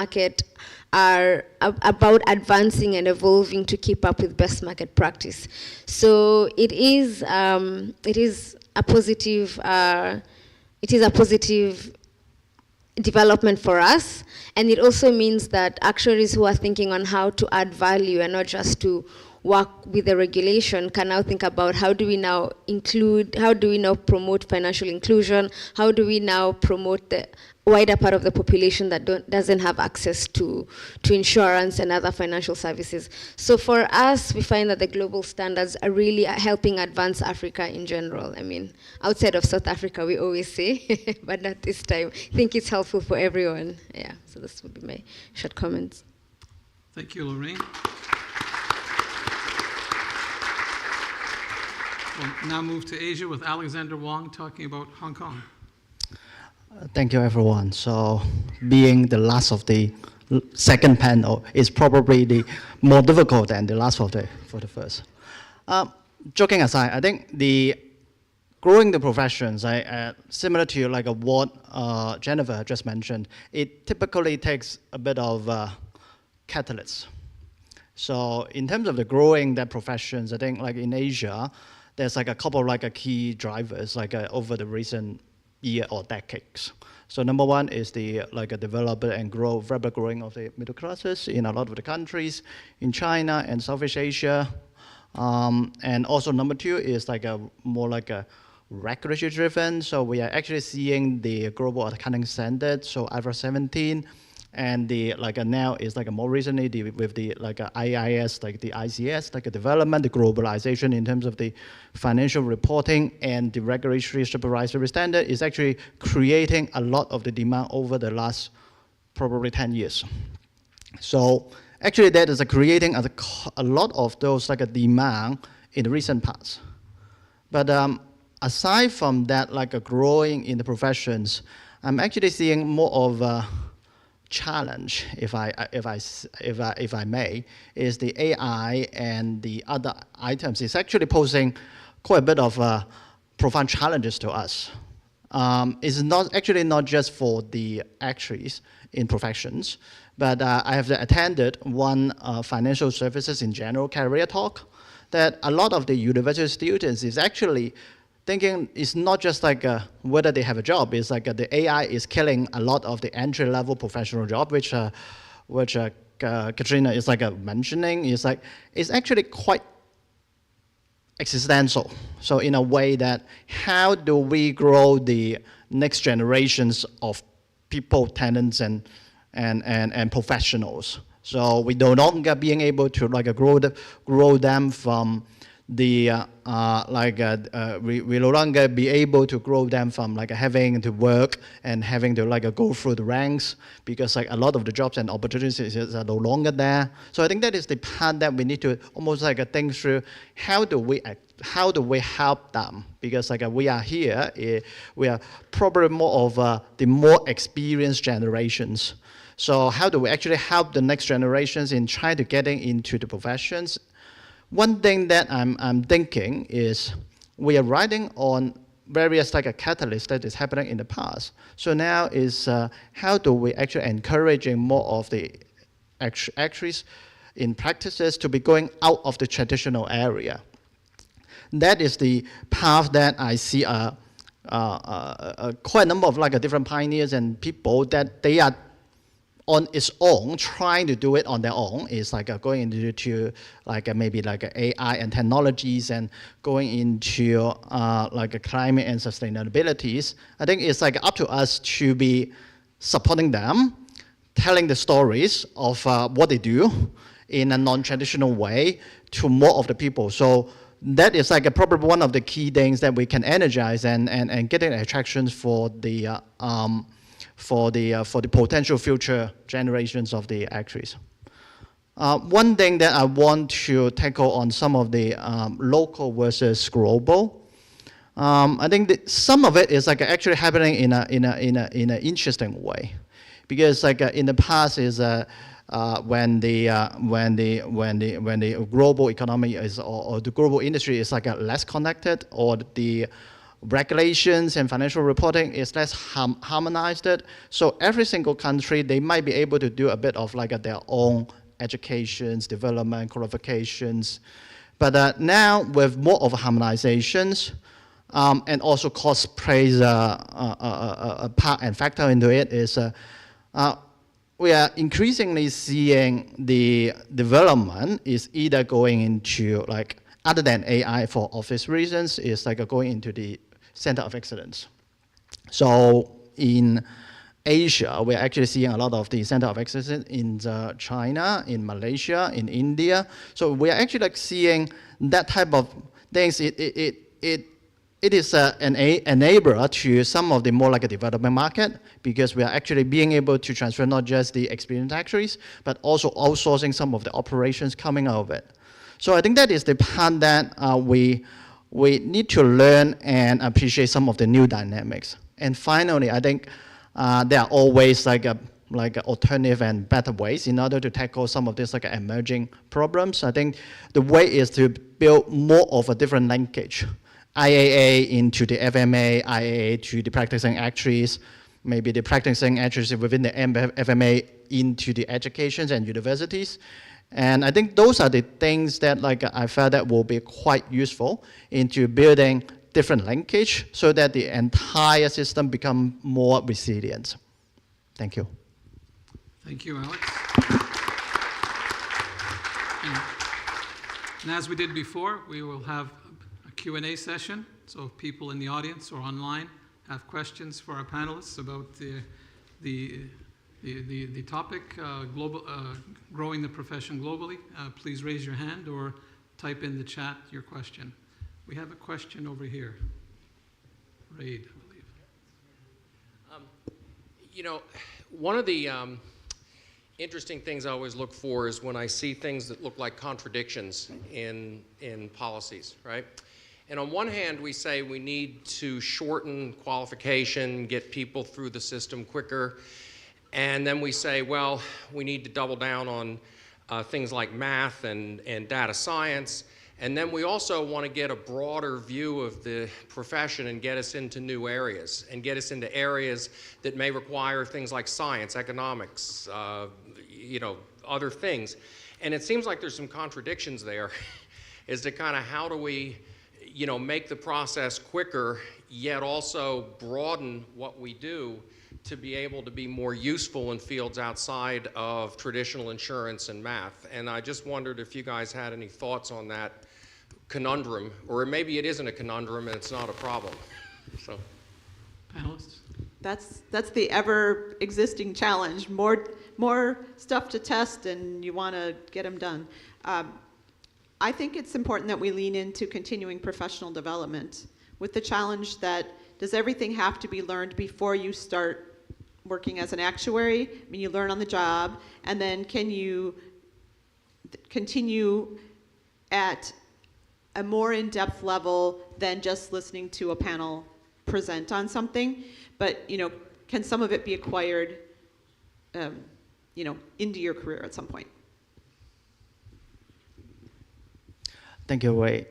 market are about advancing and evolving to keep up with best market practice. So it is a positive development for us, and it also means that actuaries who are thinking on how to add value and not just to work with the regulation can now think about how do we now promote financial inclusion, how do we now promote the wider part of the population that doesn't have access to insurance and other financial services. So for us, we find that the global standards are really helping advance Africa in general. I mean, outside of South Africa, we always say, but not this time. I think it's helpful for everyone. Yeah, so this would be my short comments. Thank you, Lorraine. We'll now move to Asia with Alexander Wong talking about Hong Kong. Thank you, everyone. So being the last of the second panel is probably the more difficult than the last for the first. Joking aside, I think the growing the professions, similar to like what Jennifer just mentioned, it typically takes a bit of catalyst. So in terms of the growing the professions, I think like in Asia, there's like a couple of like key drivers like over the recent year or decades. So number one is the like a development and rapid growing of the middle classes in a lot of the countries in China and Southeast Asia. And also number two is like more like a regulatory driven. So we are actually seeing the global accounting standard, so IFRS 17, and the like now is like more recently with the like IIS, like the ICS, like a development, the globalization in terms of the financial reporting and the regulatory supervisory standard is actually creating a lot of the demand over the last probably 10 years. So actually that is creating a lot of those like a demand in the recent past. But aside from that, like a growing in the professions, I'm actually seeing more of a challenge, if I may, is the AI and the other items. It's actually posing quite a bit of profound challenges to us. It's not just for the actuaries in professions, but I have attended one financial services in general career talk that a lot of the university students is actually thinking it's not just like whether they have a job. It's like the AI is killing a lot of the entry-level professional job, which Katrina is like mentioning. It's actually quite existential. So in a way that how do we grow the next generations of people, tenants, and professionals? So we no longer being able to like grow them from the we no longer be able to grow them from like having to work and having to like go through the ranks because like a lot of the jobs and opportunities are no longer there. So I think that is the part that we need to almost like think through. How do we help them? Because like we are here, we are probably more of the more experienced generations. So how do we actually help the next generations in trying to getting into the professions? One thing that I'm thinking is we are riding on various like a catalyst that is happening in the past. So now is how do we actually encouraging more of the actuaries in practices to be going out of the traditional area. That is the path that I see quite a number of like different pioneers and people that they are on its own, trying to do it on their own, is like going into like maybe like AI and technologies and going into like climate and sustainabilities. I think it's like up to us to be supporting them, telling the stories of what they do in a non-traditional way to more of the people. So that is like probably one of the key things that we can energize and getting attractions for the potential future generations of the actuaries. One thing that I want to tackle on some of the local versus global. I think that some of it is like actually happening in an interesting way, because like in the past is when the global economy is or the global industry is like less connected, or the regulations and financial reporting is less harmonized. So every single country, they might be able to do a bit of like their own educations, development, qualifications. But now with more of harmonizations, and also cost plays a part and factor into it, is we are increasingly seeing the development is either going into, like, other than AI for obvious reasons, is like going into the center of excellence. So in Asia, we're actually seeing a lot of the center of excellence in China, in Malaysia, in India. So we're actually like seeing that type of things. It is an enabler to some of the more like a development market, because we are actually being able to transfer not just the experienced actuaries, but also outsourcing some of the operations coming out of it. So I think that is the part that we need to learn and appreciate some of the new dynamics. And finally, I think there are always like alternative and better ways in order to tackle some of these like emerging problems. I think the way is to build more of a different linkage. IAA into the FMA, IAA to the practicing actuaries, maybe the practicing actuaries within the FMA into the educations and universities. And I think those are the things that like I felt that will be quite useful into building different linkage so that the entire system become more resilient. Thank you. Thank you, Alex. And as we did before, we will have a Q&A session. So if people in the audience or online have questions for our panelists about the topic, growing the profession globally, please raise your hand or type in the chat your question. We have a question over here. Raid, I believe. You know, one of the interesting things I always look for is when I see things that look like contradictions in policies, right? And on one hand, we say we need to shorten qualification, get people through the system quicker. And then we say, well, we need to double down on things like math and data science. And then we also want to get a broader view of the profession and get us into new areas and get us into areas that may require things like science, economics, you know, other things. And it seems like there's some contradictions there as to kind of how do we, you know, make the process quicker, yet also broaden what we do to be able to be more useful in fields outside of traditional insurance and math. And I just wondered if you guys had any thoughts on that conundrum, or maybe it isn't a conundrum and it's not a problem. So, Panelists? That's the ever existing challenge. More stuff to test, and you want to get them done. I think it's important that we lean into continuing professional development with the challenge that does everything have to be learned before you start working as an actuary? I mean, you learn on the job, and then can you continue at a more in-depth level than just listening to a panel present on something? But, you know, can some of it be acquired, you know, into your career at some point? Thank you, Ray.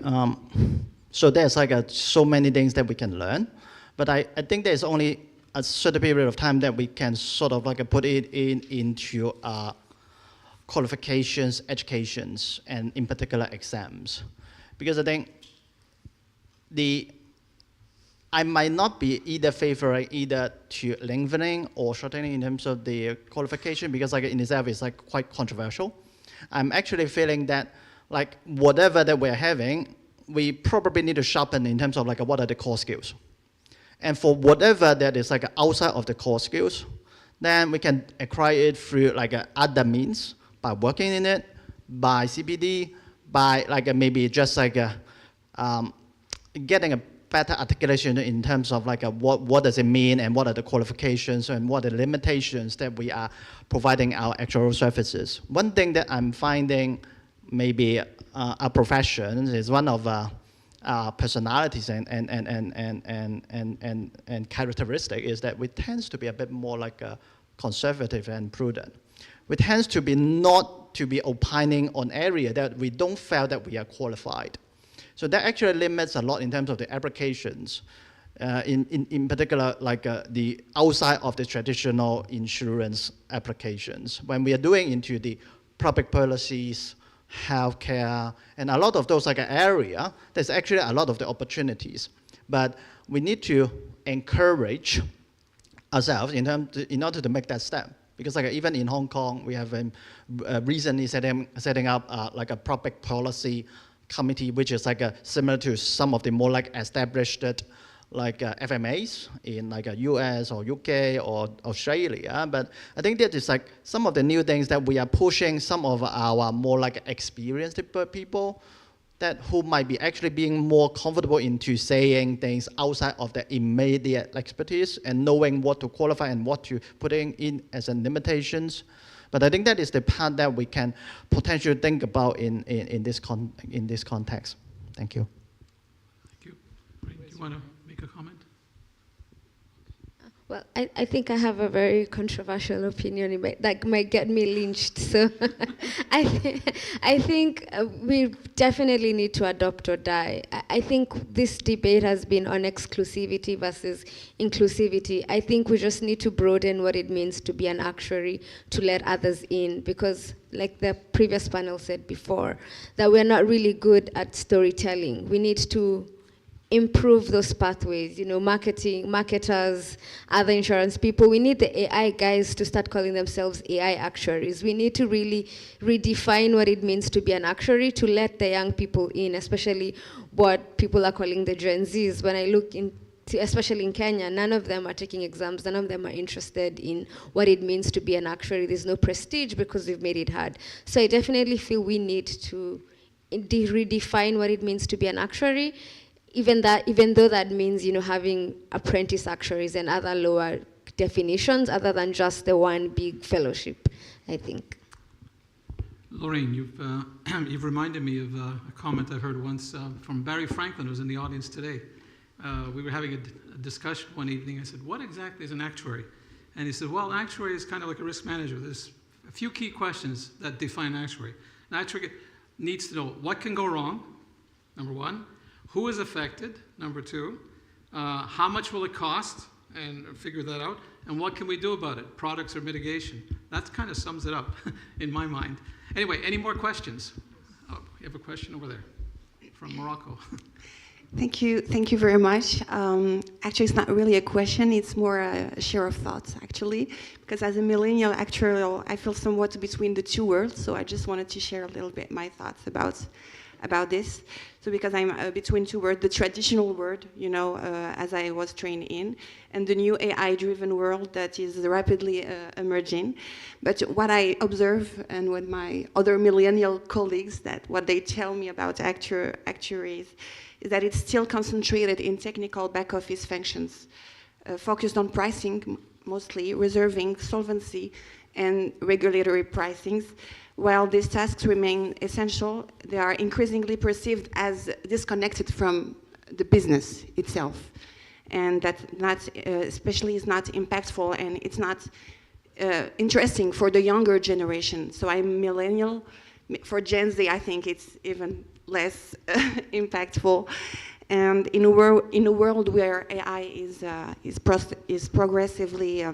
So there's like so many things that we can learn, but I think there's only a certain period of time that we can sort of like put it into qualifications, educations, and in particular exams. Because I think I might not be either favoring either to lengthening or shortening in terms of the qualification, because like in itself it's like quite controversial. I'm actually feeling that like whatever that we're having, we probably need to sharpen in terms of like what are the core skills. And for whatever that is like outside of the core skills, then we can acquire it through like other means, by working in it, by CPD, by like maybe just like getting a better articulation in terms of like what does it mean and what are the qualifications and what are the limitations that we are providing our actuarial services. One thing that I'm finding maybe a profession is one of personalities and characteristic is that we tends to be a bit more like conservative and prudent. We tends to be not to be opining on area that we don't feel that we are qualified. So that actually limits a lot in terms of the applications. in particular, like the outside of the traditional insurance applications. When we are doing into the public policies, healthcare, and a lot of those like area, there's actually a lot of the opportunities. But we need to encourage ourselves in order to make that step. Because like even in Hong Kong, we have recently setting up like a public policy committee, which is like similar to some of the more like established like FMAs in like US or UK or Australia. But I think that is like some of the new things that we are pushing some of our more like experienced people that who might be actually being more comfortable into saying things outside of their immediate expertise and knowing what to qualify and what to put in as limitations. But I think that is the part that we can potentially think about in this context. Thank you. Thank you. Ray, do you want to make a comment? Well, I think I have a very controversial opinion that might get me lynched. So I think we definitely need to adopt or die. I think this debate has been on exclusivity versus inclusivity. I think we just need to broaden what it means to be an actuary, to let others in, because like the previous panel said before, that we're not really good at storytelling. We need to improve those pathways, marketers, other insurance people. We need the AI guys to start calling themselves AI actuaries. We need to really redefine what it means to be an actuary, to let the young people in, especially what people are calling the Gen Zs. When I look into, especially in Kenya, none of them are taking exams, none of them are interested in what it means to be an actuary. There's no prestige because we've made it hard. So I definitely feel we need to redefine what it means to be an actuary, even though that means, having apprentice actuaries and other lower definitions other than just the one big fellowship, I think. Lorraine, you've reminded me of a comment I heard once from Barry Franklin, who's in the audience today. We were having a discussion one evening. I said, what exactly is an actuary? And he said, well, an actuary is kind of like a risk manager. There's a few key questions that define an actuary. An actuary needs to know what can go wrong, number one. Who is affected, number two? How much will it cost? And figure that out. And what can we do about it? Products or mitigation? That kind of sums it up in my mind. Anyway, any more questions? Oh, you have a question over there from Morocco. Thank you very much. Actually, it's not really a question, it's more a share of thoughts, actually. Because as a millennial actuarial, I feel somewhat between the two worlds, so I just wanted to share a little bit my thoughts about this. So because I'm between two worlds, the traditional world, as I was trained in, and the new AI-driven world that is rapidly emerging. But what I observe, and with my other millennial colleagues, that what they tell me about actuaries is that it's still concentrated in technical back-office functions, focused on pricing, mostly reserving, solvency, and regulatory pricings. While these tasks remain essential, they are increasingly perceived as disconnected from the business itself. And that especially is not impactful, and it's not interesting for the younger generation. So I'm millennial. For Gen Z, I think it's even less impactful. And in a world where AI is progressively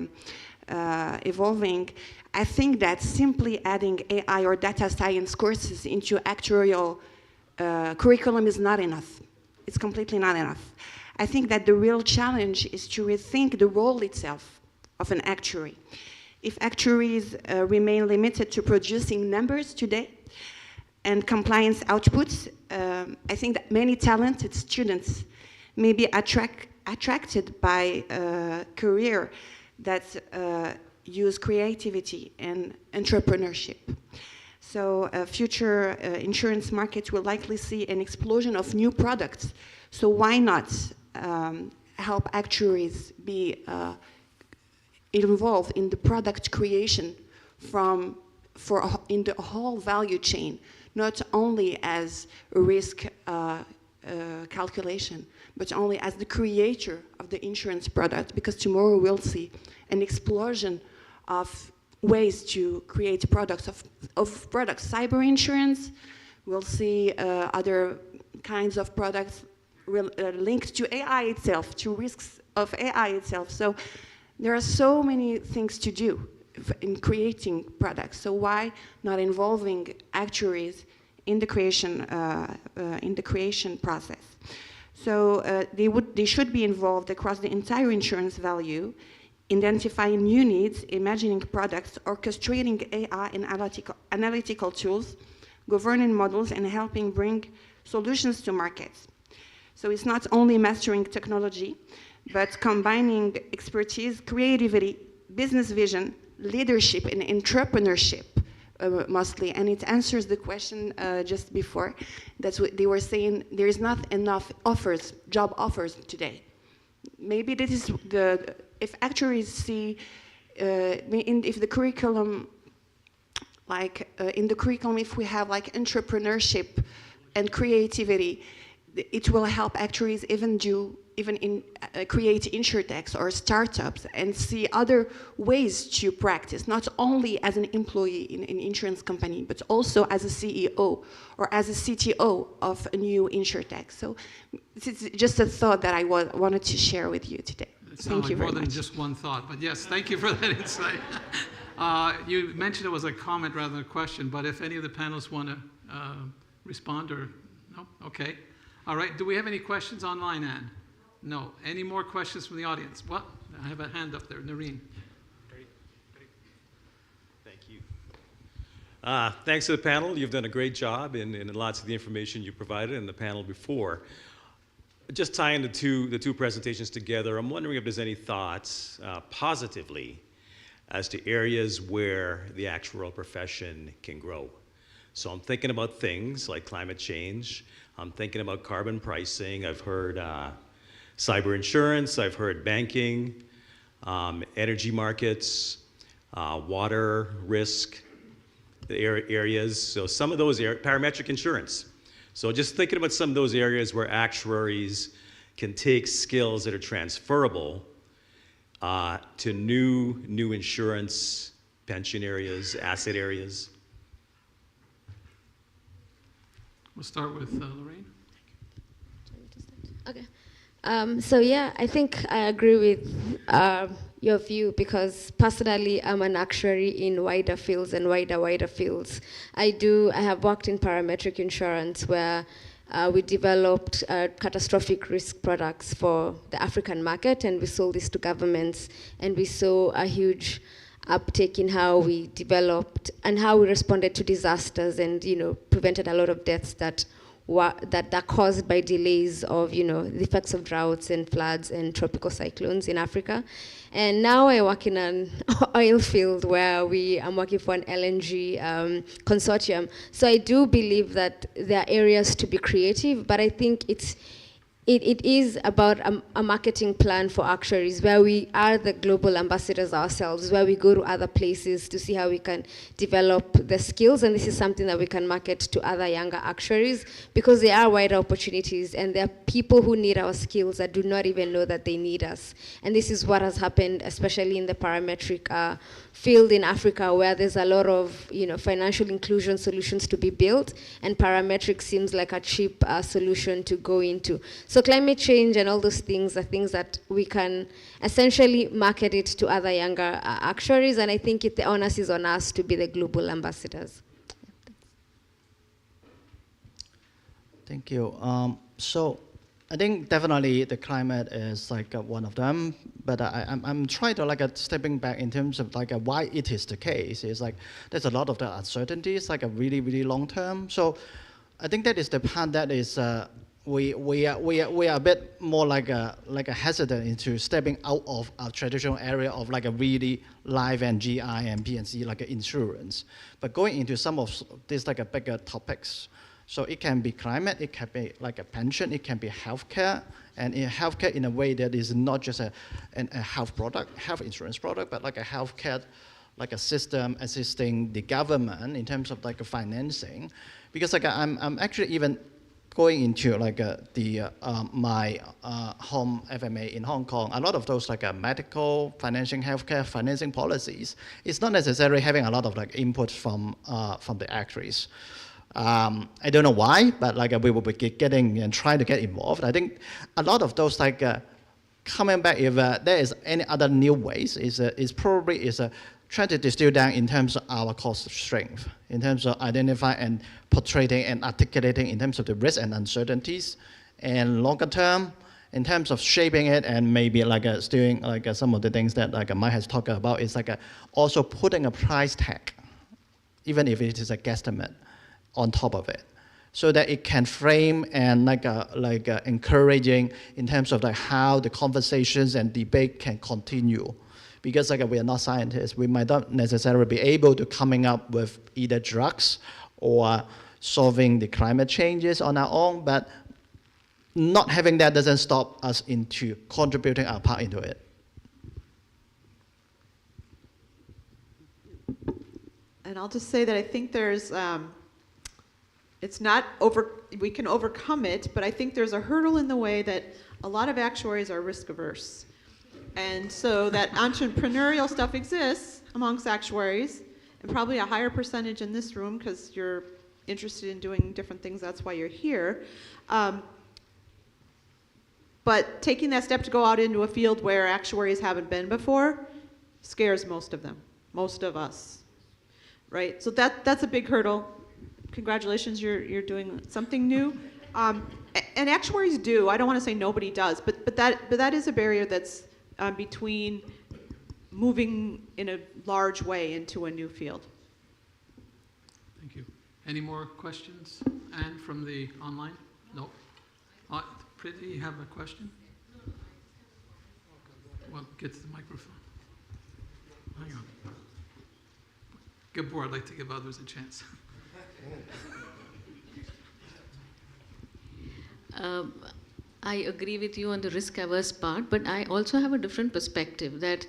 evolving, I think that simply adding AI or data science courses into actuarial curriculum is not enough. It's completely not enough. I think that the real challenge is to rethink the role itself of an actuary. If actuaries remain limited to producing numbers today and compliance outputs, I think that many talented students may be attracted by a career that use creativity and entrepreneurship. So future insurance markets will likely see an explosion of new products. So why not help actuaries be involved in the product creation in the whole value chain, not only as a risk calculation, but only as the creator of the insurance product, because tomorrow we'll see an explosion of ways to create products of products. Cyber insurance, we'll see other kinds of products linked to AI itself, to risks of AI itself. So there are so many things to do in creating products. So why not involving actuaries in the creation process? So they should be involved across the entire insurance value, identifying new needs, imagining products, orchestrating AI and analytical tools, governing models, and helping bring solutions to markets. So it's not only mastering technology, but combining expertise, creativity, business vision, leadership, and entrepreneurship, mostly. And it answers the question just before. That's what they were saying, there is not enough job offers today. Maybe this is if actuaries see, if the curriculum, in the curriculum, if we have like entrepreneurship and creativity, it will help actuaries create insurtechs or startups and see other ways to practice, not only as an employee in an insurance company, but also as a CEO or as a CTO of a new insurtech. So it's just a thought that I wanted to share with you today. Thank you very much. More than just one thought, but yes, thank you for that insight. You mentioned it was a comment rather than a question, but if any of the panelists want to respond or no? Okay. All right. Do we have any questions online, Anne? No. Any more questions from the audience? What? I have a hand up there. Noreen. Great. Thank you. Thanks to the panel. You've done a great job in lots of the information you provided in the panel before. Just tying the two presentations together, I'm wondering if there's any thoughts positively as to areas where the actuarial profession can grow. So I'm thinking about things like climate change. I'm thinking about carbon pricing. I've heard cyber insurance. I've heard banking, energy markets, water risk areas. So some of those parametric insurance. So just thinking about some of those areas where actuaries can take skills that are transferable to new insurance, pension areas, asset areas. We'll start with Lorraine. Okay. So yeah, I think I agree with your view because personally I'm an actuary in wider fields and wider fields. I have worked in parametric insurance where we developed catastrophic risk products for the African market and we sold this to governments and we saw a huge uptake in how we developed and how we responded to disasters and prevented a lot of deaths that are caused by delays of the effects of droughts and floods and tropical cyclones in Africa. And now I work in an oil field where I'm working for an LNG consortium. So I do believe that there are areas to be creative, but I think it is about a marketing plan for actuaries where we are the global ambassadors ourselves, where we go to other places to see how we can develop the skills. And this is something that we can market to other younger actuaries because there are wider opportunities and there are people who need our skills that do not even know that they need us. And this is what has happened, especially in the parametric field in Africa, where there's a lot of financial inclusion solutions to be built, and parametric seems like a cheap solution to go into. So climate change and all those things are things that we can essentially market it to other younger actuaries, and I think the onus is on us to be the global ambassadors. Thank you. So I think definitely the climate is one of them, but I'm trying to stepping back in terms of why it is the case. It's there's a lot of the uncertainties, a really, really long term. So I think that is the part that is we are a bit more hesitant into stepping out of our traditional area of a really life and GI and P&C insurance, but going into some of these bigger topics. So it can be climate, it can be a pension, it can be healthcare, and in healthcare in a way that is not just a health product, health insurance product, but a healthcare, a system assisting the government in terms of financing. Because I'm actually even going into my home FMA in Hong Kong, a lot of those medical, financing, healthcare, financing policies, it's not necessarily having a lot of input from the actuaries. I don't know why, but like we will be getting and trying to get involved. I think a lot of those like coming back, if there is any other new ways, is probably trying to distill down in terms of our cost strength, in terms of identifying and portraying and articulating in terms of the risks and uncertainties, and longer term, in terms of shaping it, and maybe like doing like some of the things that like Mike has talked about is like also putting a price tag, even if it is a guesstimate, on top of it, so that it can frame and encouraging in terms of like how the conversations and debate can continue. Because like we are not scientists, we might not necessarily be able to coming up with either drugs or solving the climate changes on our own, but not having that doesn't stop us into contributing our part into it. And I'll just say that I think there's, we can overcome it, but I think there's a hurdle in the way that a lot of actuaries are risk averse. And so that entrepreneurial stuff exists amongst actuaries, and probably a higher percentage in this room because you're interested in doing different things, that's why you're here. But taking that step to go out into a field where actuaries haven't been before scares most of them, most of us, right? So that's a big hurdle. Congratulations, you're doing something new. And actuaries do. I don't want to say nobody does, but that is a barrier that's between moving in a large way into a new field. Thank you. Any more questions? Anne from the online? No. Priti, you have a question? Well, get to the microphone. Hang on. Gabor, I'd like to give others a chance. I agree with you on the risk-averse part, but I also have a different perspective that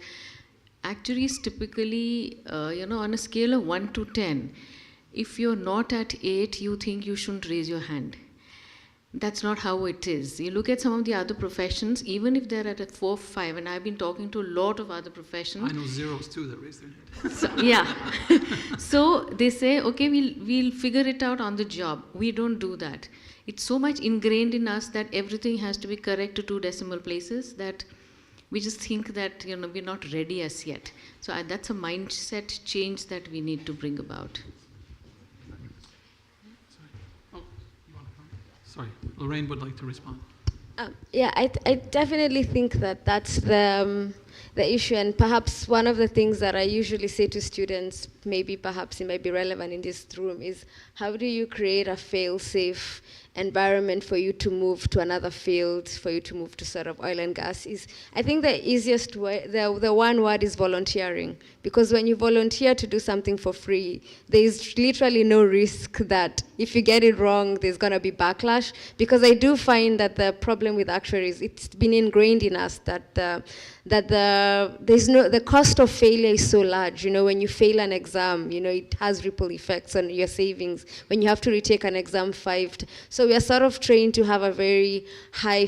actuaries typically, on a scale of 1 to 10, if you're not at 8, you think you shouldn't raise your hand. That's not how it is. You look at some of the other professions, even if they're at a 4 or 5, and I've been talking to a lot of other professions. I know zeros too that raise their hand. So, yeah. So they say, okay, we'll figure it out on the job. We don't do that. It's so much ingrained in us that everything has to be correct to 2 decimal places that we just think that we're not ready as yet. So that's a mindset change that we need to bring about. Sorry, Lorraine would like to respond. Yeah, I definitely think that that's the issue, and perhaps one of the things that I usually say to students, perhaps it might be relevant in this room, is how do you create a fail-safe environment for you to move to another field, for you to move to sort of oil and gas? I think the easiest way, the one word is volunteering. Because when you volunteer to do something for free, there's literally no risk that if you get it wrong, there's going to be backlash. Because I do find that the problem with actuaries, it's been ingrained in us that the cost of failure is so large. When you fail an exam, it has ripple effects on your savings. When you have to retake an exam 5, so we are sort of trained to have a very high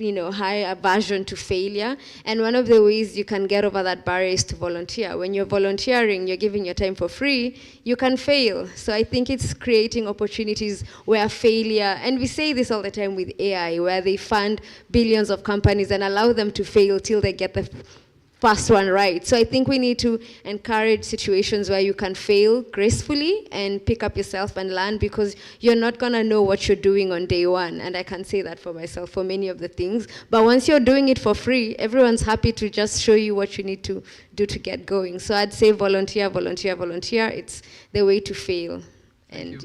aversion to failure. And one of the ways you can get over that barrier is to volunteer. When you're volunteering, you're giving your time for free, you can fail. So I think it's creating opportunities where failure, and we say this all the time with AI, where they fund billions of companies and allow them to fail till they get the first one right. So I think we need to encourage situations where you can fail gracefully and pick up yourself and learn, because you're not going to know what you're doing on day one. And I can say that for myself for many of the things. But once you're doing it for free, everyone's happy to just show you what you need to do to get going. So I'd say volunteer, volunteer, volunteer. It's the way to fail. And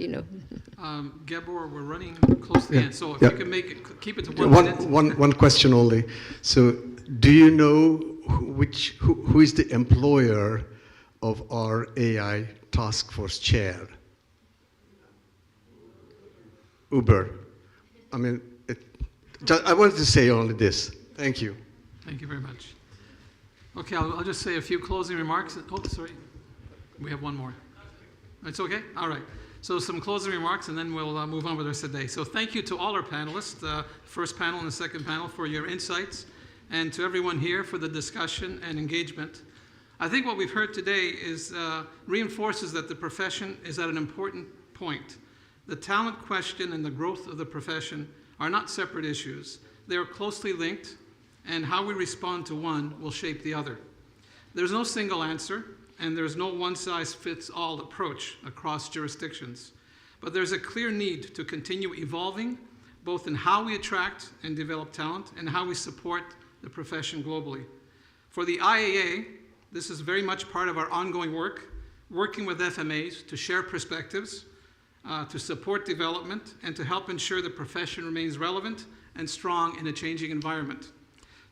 Gabor, we're running close to the end. So if you can keep it to 1 minute. One question only. So do you know who is the employer of our AI task force chair? Uber. I mean, I wanted to say only this. Thank you. Thank you very much. Okay, I'll just say a few closing remarks. Oh, sorry. We have one more. It's okay? All right. So some closing remarks, and then we'll move on with the rest of the day. So thank you to all our panelists, the first panel and the second panel, for your insights, and to everyone here for the discussion and engagement. I think what we've heard today reinforces that the profession is at an important point. The talent question and the growth of the profession are not separate issues. They are closely linked, and how we respond to one will shape the other. There's no single answer, and there's no one-size-fits-all approach across jurisdictions. But there's a clear need to continue evolving, both in how we attract and develop talent and how we support the profession globally. For the IAA, this is very much part of our ongoing work, working with FMAs to share perspectives, to support development, and to help ensure the profession remains relevant and strong in a changing environment.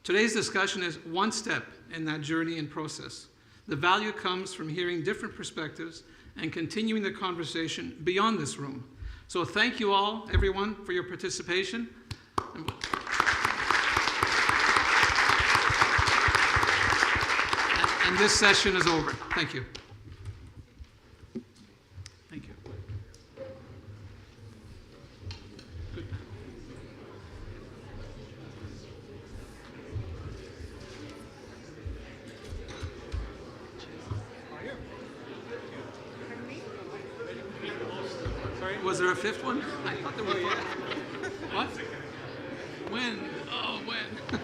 Today's discussion is one step in that journey and process. The value comes from hearing different perspectives and continuing the conversation beyond this room. So thank you all, everyone, for your participation. And this session is over. Thank you. Thank you. Good. Sorry, was there a fifth one? I thought there was five. What? When? Oh, when?